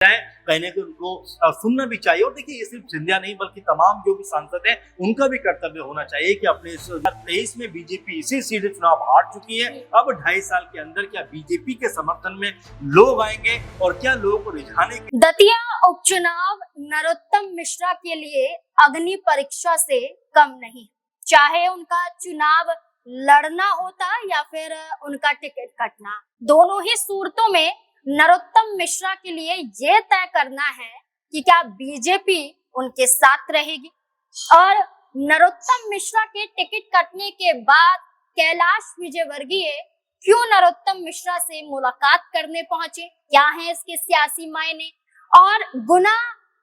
कहीं ना कहीं उनको सुनना भी चाहिए। और देखिए, ये सिर्फ सिंधिया नहीं बल्कि तमाम जो भी सांसद हैं उनका भी कर्तव्य होना चाहिए कि अपने 2023 में बीजेपी इसी सीट से चुनाव हार चुकी है। अब 2.5 साल के अंदर क्या बीजेपी के समर्थन में लोग आएंगे और क्या लोगों को रिझाने के। दतिया उपचुनाव नरोत्तम मिश्रा के लिए अग्नि परीक्षा से कम नहीं, चाहे उनका चुनाव लड़ना होता या फिर उनका टिकट कटना, दोनों ही सूरतों में नरोत्तम मिश्रा के लिए ये तय करना है कि क्या बीजेपी उनके साथ रहेगी। और नरोत्तम मिश्रा के टिकट कटने के बाद कैलाश विजयवर्गीय क्यों नरोत्तम मिश्रा से मुलाकात करने पहुंचे, क्या है इसके सियासी मायने। और गुना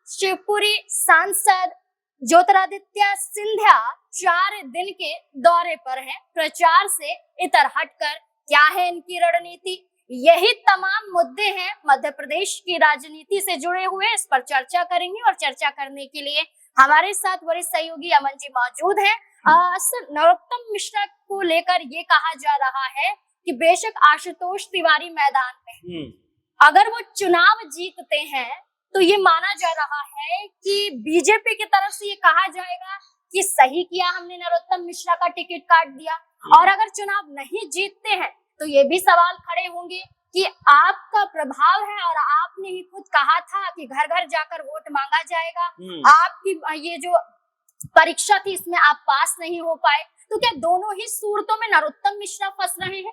शिवपुरी सांसद ज्योतिरादित्य सिंधिया 4 दिन के दौरे पर हैं, प्रचार से इतर हटकर क्या है इनकी रणनीति। यही तमाम मुद्दे हैं मध्य प्रदेश की राजनीति से जुड़े हुए, इस पर चर्चा करेंगे। और चर्चा करने के लिए हमारे साथ वरिष्ठ सहयोगी अमन जी मौजूद हैं। नरोत्तम मिश्रा को लेकर ये कहा जा रहा है कि बेशक आशुतोष तिवारी मैदान में अगर वो चुनाव जीतते हैं तो ये माना जा रहा है कि बीजेपी की तरफ से ये कहा जाएगा कि सही किया हमने नरोत्तम मिश्रा का टिकट काट दिया। और अगर चुनाव नहीं जीतते हैं तो ये भी सवाल खड़े होंगे कि आपका प्रभाव है और आपने ही खुद कहा था कि घर घर जाकर वोट मांगा जाएगा, आपकी ये जो परीक्षा थी इसमें आप पास नहीं हो पाए, तो क्या दोनों ही सूरतों में नरोत्तम मिश्रा फंस रहे हैं।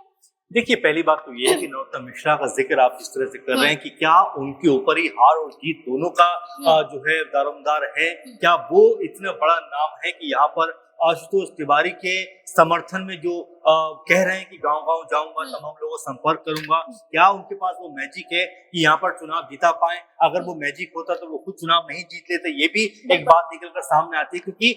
देखिए, पहली बात तो ये है कि नरोत्तम मिश्रा का जिक्र आप जिस तरह से कर रहे हैं कि क्या उनके ऊपर ही हार और जीत दोनों का जो है दारोमदार है, क्या वो इतना बड़ा नाम है कि यहाँ पर आशुतोष तिवारी के समर्थन में जो कह रहे हैं कि गांव-गांव जाऊंगा, तमाम लोगों से संपर्क करूंगा, क्या उनके पास वो मैजिक है कि यहाँ पर चुनाव जीता पाए। अगर वो मैजिक होता तो वो खुद चुनाव नहीं जीत लेते, ये भी एक बात निकलकर सामने आती है। क्योंकि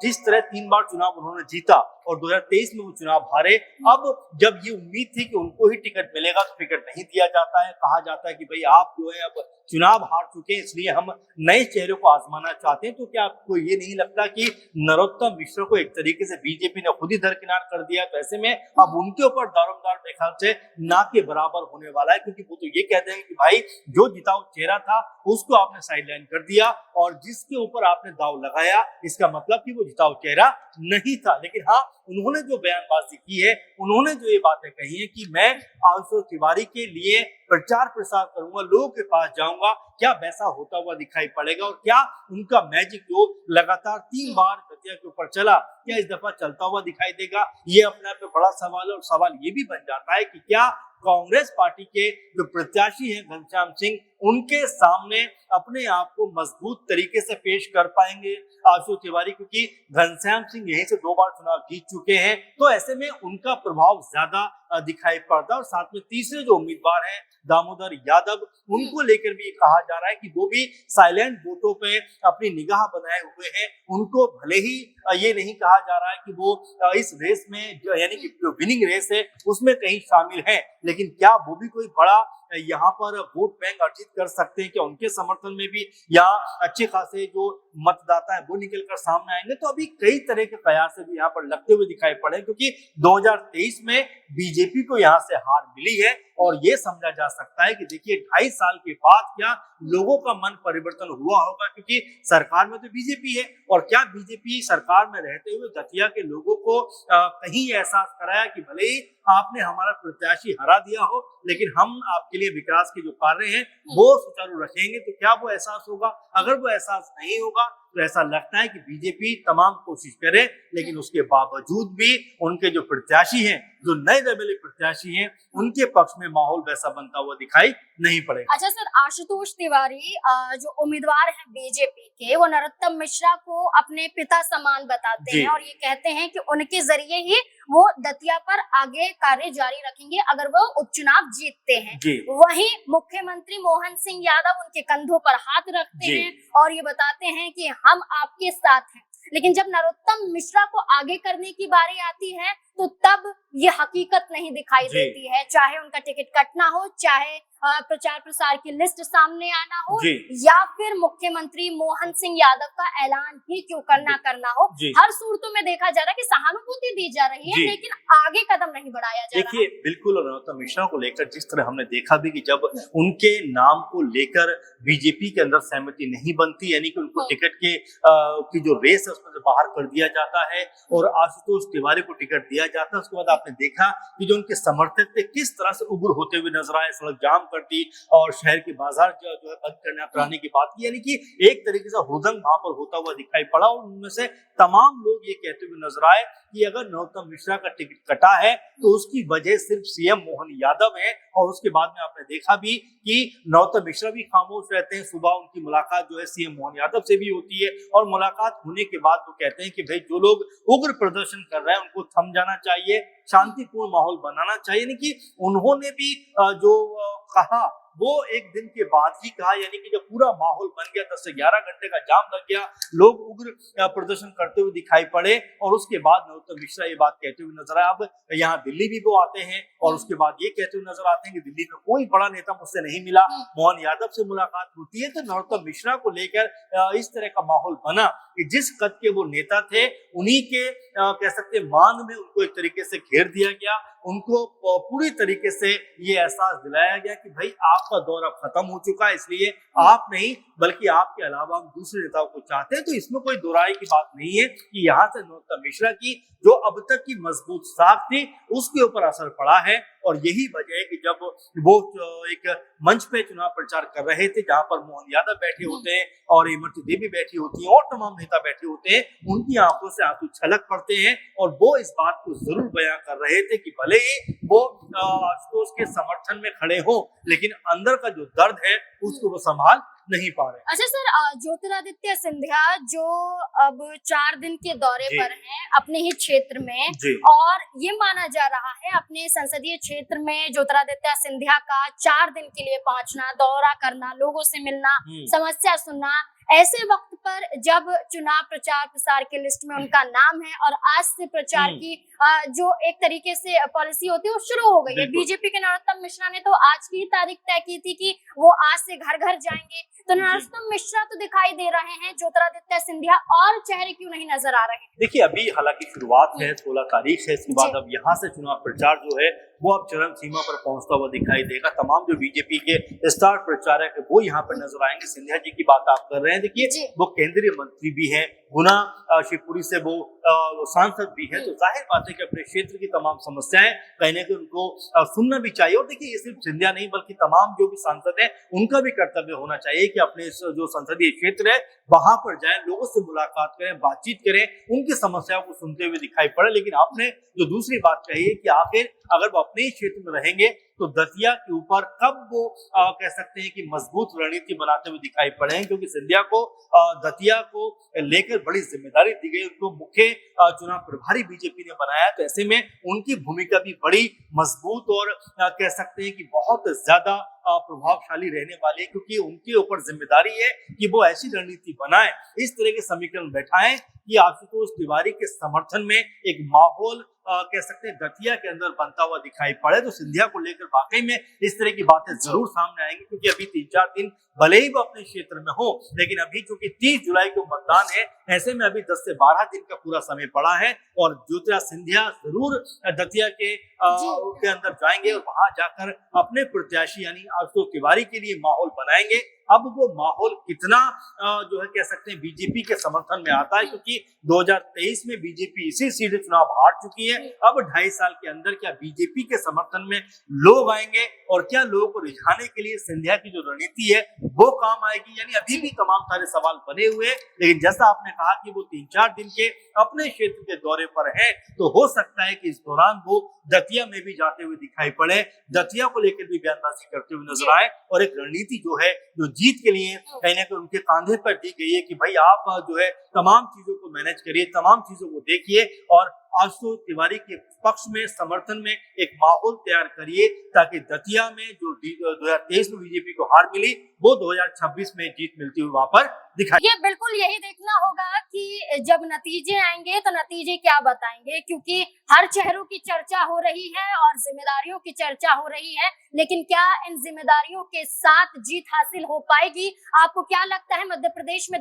जिस तरह 3 बार चुनाव उन्होंने जीता और 2023 में वो चुनाव हारे, अब जब ये उम्मीद थी कि उनको ही टिकट मिलेगा तो टिकट नहीं दिया जाता है। कहा जाता है कि भाई आप जो है अब चुनाव हार चुके हैं, इसलिए हम नए चेहरे को आजमाना चाहते हैं। तो क्या आपको ये नहीं लगता कि नरोत्तम मिश्रा को एक तरीके से बीजेपी ने खुद ही दरकिनार कर दिया। तो ऐसे में अब उनके ऊपर दारोमदार मेरे ख्याल से ना के बराबर होने वाला है, क्योंकि वो तो ये कहते हैं कि भाई जो जिताऊ चेहरा था उसको आपने साइडलाइन कर दिया और जिसके ऊपर आपने दाव लगाया इसका मतलब कि वो जिताऊ चेहरा नहीं था। लेकिन हाँ, उन्होंने जो बयानबाजी की है, उन्होंने जो ये बातें कही है कि मैं आशुतोष तिवारी के लिए प्रचार प्रसार करूंगा, लोगों के पास जाऊंगा, क्या वैसा होता हुआ दिखाई पड़ेगा और क्या उनका मैजिक जो लगातार 3 बार दतिया के ऊपर चला क्या इस दफा चलता हुआ दिखाई देगा। ये अपने आप में बड़ा सवाल है। और सवाल ये भी बन जाता है कि क्या कांग्रेस पार्टी के जो प्रत्याशी हैं घनश्याम सिंह, उनके सामने अपने आप को मजबूत तरीके से पेश कर पाएंगे आशुतोष तिवारी, क्योंकि घनश्याम सिंह यहीं से 2 बार चुनाव जीत चुके हैं। तो ऐसे में उनका प्रभाव ज्यादा दिखाई पड़ता है। और साथ में तीसरे जो उम्मीदवार हैं दामोदर यादव, उनको लेकर भी कहा जा रहा है कि वो भी साइलेंट वोटों पे अपनी निगाह बनाए हुए हैं। उनको भले ही ये नहीं कहा जा रहा है कि वो इस रेस में यानी कि जो विनिंग रेस है उसमें कहीं शामिल है, लेकिन क्या वो भी कोई बड़ा यहाँ पर वोट बैंक अर्जित कर सकते हैं। क्या उनके समर्थन में भी यहाँ अच्छे खासे जो मतदाता है वो निकल कर सामने आएंगे। तो अभी कई तरह के कयास भी यहाँ पर लगते हुए दिखाई पड़े, क्योंकि 2023 में बीजेपी को यहाँ से हार मिली है। और ये समझा जा सकता है कि देखिए 2.5 साल के बाद क्या लोगों का मन परिवर्तन हुआ होगा, क्योंकि सरकार में तो बीजेपी है। और क्या बीजेपी सरकार में रहते हुए दतिया के लोगों को कहीं एहसास कराया कि भले ही आपने हमारा प्रत्याशी हरा दिया हो, लेकिन हम आपके लिए विकास के जो कार्य हैं वो सुचारू रखेंगे। तो क्या वो एहसास होगा? अगर वो एहसास नहीं होगा तो ऐसा लगता है कि बीजेपी तमाम कोशिश करे, लेकिन उसके बावजूद भी उनके जो प्रत्याशी हैं, जो नए दबेले प्रत्याशी हैं, उनके पक्ष में माहौल वैसा बनता हुआ दिखाई नहीं पड़ेगा। अच्छा सर, आशुतोष तिवारी जो उम्मीदवार हैं बीजेपी के, वो नरोत्तम मिश्रा को अपने पिता समान बताते हैं और ये कहते हैं कि उनके जरिए ही वो दतिया पर आगे कार्य जारी रखेंगे अगर वो उपचुनाव जीतते हैं। वहीं मुख्यमंत्री मोहन सिंह यादव उनके कंधों पर हाथ रखते हैं और ये बताते हैं कि हम आपके साथ हैं। लेकिन जब नरोत्तम मिश्रा को आगे करने की बारी आती है तो तब ये हकीकत नहीं दिखाई देती है, चाहे उनका टिकट कटना हो, चाहे प्रचार प्रसार की लिस्ट सामने आना हो, जी। या फिर मुख्यमंत्री मोहन सिंह यादव का ऐलान ही क्यों करना हो, जी। हर सूरतों में देखा जा रहा है कि सहानुभूति दी जा रही है, जी। लेकिन आगे कदम नहीं बढ़ाया जा रहा देखिए, बिल्कुल नरोत्तम मिश्रा को लेकर जिस तरह हमने देखा भी कि जब उनके नाम को लेकर बीजेपी के अंदर सहमति नहीं बनती, यानी कि उनको टिकट की जो रेस है उसमें से बाहर कर दिया जाता है और आशुतोष तिवारी को टिकट दिया जाता है। उसके बाद आपने देखा कि जो उनके समर्थक थे किस तरह से उग्र होते हुए नजर आए, सड़क जाम कर दी और शहर के बाजार जो है बंद करने कराने की बात की, यानी कि एक तरीके से हुदंग वहां पर होता हुआ दिखाई पड़ा। और उनमें से तमाम लोग ये कहते हुए नजर आए कि अगर नरोत्तम मिश्रा का टिकट कटा है तो उसकी वजह सिर्फ सीएम मोहन यादव है। और उसके बाद में आपने देखा भी कि नरोत्तम मिश्रा भी खामोश रहते हैं। सुबह उनकी मुलाकात जो है सीएम मोहन यादव से भी होती है और मुलाकात होने के बाद वो कहते हैं कि भाई जो लोग उग्र प्रदर्शन कर रहे हैं उनको थम जाना चाहिए, शांतिपूर्ण माहौल बनाना चाहिए। यानी कि उन्होंने भी जो कहा वो एक दिन के बाद ही कहा, यानी कि जब पूरा माहौल बन गया, 10 से 11 घंटे का जाम लग गया, लोग उग्र प्रदर्शन करते हुए दिखाई पड़े और उसके बाद नरोत्तम मिश्रा ये बात कहते हुए नजर आए। अब यहाँ दिल्ली भी वो आते हैं और उसके बाद ये कहते हुए नजर आते हैं कि दिल्ली में कोई बड़ा नेता मुझसे नहीं मिला, मोहन यादव से मुलाकात होती है। तो नरोत्तम मिश्रा को लेकर इस तरह का माहौल बना कि जिस कद के वो नेता थे उन्हीं के कह सकते मान में उनको एक तरीके से घेर दिया गया। उनको पूरी तरीके से ये एहसास दिलाया गया कि भाई आपका दौर अब खत्म हो चुका है, इसलिए आप नहीं बल्कि आपके अलावा हम दूसरे नेताओं को चाहते हैं। तो इसमें कोई दोहराई की बात नहीं है कि यहाँ से नरोत्तम मिश्रा की जो अब तक की मजबूत साख थी उसके ऊपर असर पड़ा है। और यही वजह है कि जब वो एक मंच पे चुनाव प्रचार कर रहे थे जहां पर मोहन यादव बैठे होते हैं और इमरती देवी बैठी होती हैं और तमाम नेता बैठे होते हैं, उनकी आंखों से आंसू छलक पड़ते हैं और वो इस बात को जरूर बयां कर रहे थे कि भले ही वो आशुतोष के समर्थन में खड़े हो लेकिन अंदर का जो दर्द है उसको वो संभाल नहीं पा रहे। अच्छा सर, ज्योतिरादित्य सिंधिया जो अब 4 दिन के दौरे पर हैं अपने ही क्षेत्र में, और ये माना जा रहा है अपने संसदीय क्षेत्र में ज्योतिरादित्य सिंधिया का 4 दिन के लिए पहुंचना, दौरा करना, लोगों से मिलना, समस्या सुनना, ऐसे वक्त पर जब चुनाव प्रचार प्रसार के लिस्ट में उनका नाम है और आज से प्रचार की जो एक तरीके से पॉलिसी होती है वो शुरू हो गई है। बीजेपी के नरोत्तम मिश्रा ने तो आज की तारीख तय की थी कि वो आज से घर घर जाएंगे, तो नरोत्तम मिश्रा तो दिखाई दे रहे हैं, ज्योतिरादित्य सिंधिया और चेहरे क्यों नहीं नजर आ रहे हैं? देखिए, अभी हालांकि शुरुआत है, 16 तारीख है, इसके बाद अब यहाँ से चुनाव प्रचार जो है वो अब चरम सीमा पर पहुंचता हुआ दिखाई देगा। तमाम जो बीजेपी के स्टार प्रचारक है वो यहाँ पर नजर आएंगे। सिंधिया जी की बात आप कर रहे हैं, देखिए वो केंद्रीय मंत्री भी हैं, गुना शिवपुरी से वो सांसद भी है, तो जाहिर बात है कि अपने क्षेत्र की तमाम समस्याएं कहीं ना कहीं उनको सुनना भी चाहिए। और देखिए, ये सिर्फ सिंधिया नहीं बल्कि तमाम जो भी सांसद है उनका भी कर्तव्य होना चाहिए कि अपने जो संसदीय क्षेत्र है वहां पर जाएं, लोगों से मुलाकात करें, बातचीत करें, उनकी समस्याओं को सुनते हुए दिखाई पड़े। लेकिन आपने जो दूसरी बात कही है कि आखिर अगर वो अपने ही क्षेत्र में रहेंगे तो दतिया के ऊपर कब वो कह सकते हैं कि मजबूत रणनीति बनाते हुए दिखाई पड़े हैं, क्योंकि सिंधिया को दतिया को लेकर बड़ी जिम्मेदारी दी गई, उनको मुख्य चुनाव प्रभारी बीजेपी ने बनाया। तो ऐसे में उनकी भूमिका भी बड़ी मजबूत और कह सकते हैं कि बहुत ज्यादा प्रभावशाली रहने वाली है, क्योंकि उनके ऊपर जिम्मेदारी है कि वो ऐसी रणनीति बनाए, इस तरह के समीकरण बैठाएं कि आशुतोष तिवारी के समर्थन में एक माहौल कह सकते हैं दतिया के अंदर बनता हुआ दिखाई पड़े। तो सिंधिया को लेकर वाकई में इस तरह की बातें जरूर सामने आएंगी, क्योंकि अभी 3-4 दिन भले ही वो अपने क्षेत्र में हो, लेकिन अभी चूंकि 30 जुलाई को मतदान है, ऐसे में अभी 10 से 12 दिन का पूरा समय पड़ा है और ज्योतिरादित्य सिंधिया जरूर दतिया के अंदर जाएंगे और वहां जाकर अपने प्रत्याशी यानी आशुतोष तिवारी के लिए माहौल बनाएंगे। अब वो माहौल कितना जो है कह सकते हैं बीजेपी के समर्थन में आता है, क्योंकि 2023 में बीजेपी इसी सीट चुनाव हार चुकी है। अब 2.5 साल के अंदर क्या बीजेपी के समर्थन में लोग आएंगे और क्या लोगों को रिझाने के लिए सिंधिया की जो रणनीति है वो काम आएगी? यानी अभी भी तमाम सारे सवाल बने हुए हैं, लेकिन जैसा आपने कहा कि वो 3-4 दिन के अपने क्षेत्र के दौरे पर है, तो हो सकता है कि इस दौरान वो दतिया में भी जाते हुए दिखाई पड़े, दतिया को लेकर भी बयानबाजी करते हुए नजर आए और एक रणनीति जो है जो जीत के लिए कहीं ना कहीं उनके कांधे पर दी गई है कि भाई आप जो है तमाम चीजों को मैनेज करिए, तमाम चीजों को देखिए और आशु तिवारी के पक्ष में, समर्थन में एक माहौल तैयार करिए, ताकि दतिया में जो 2023 में बीजेपी को हार मिली, वो 2026 में जीत मिलती हुई वहां पर दिखाई। ये बिल्कुल यही देखना होगा कि जब नतीजे आएंगे तो नतीजे क्या बताएंगे, क्योंकि हर चेहरों की चर्चा हो रही है और जिम्मेदारियों की चर्चा हो रही है, लेकिन क्या इन जिम्मेदारियों के साथ जीत हासिल हो पाएगी? आपको क्या लगता है मध्य प्रदेश में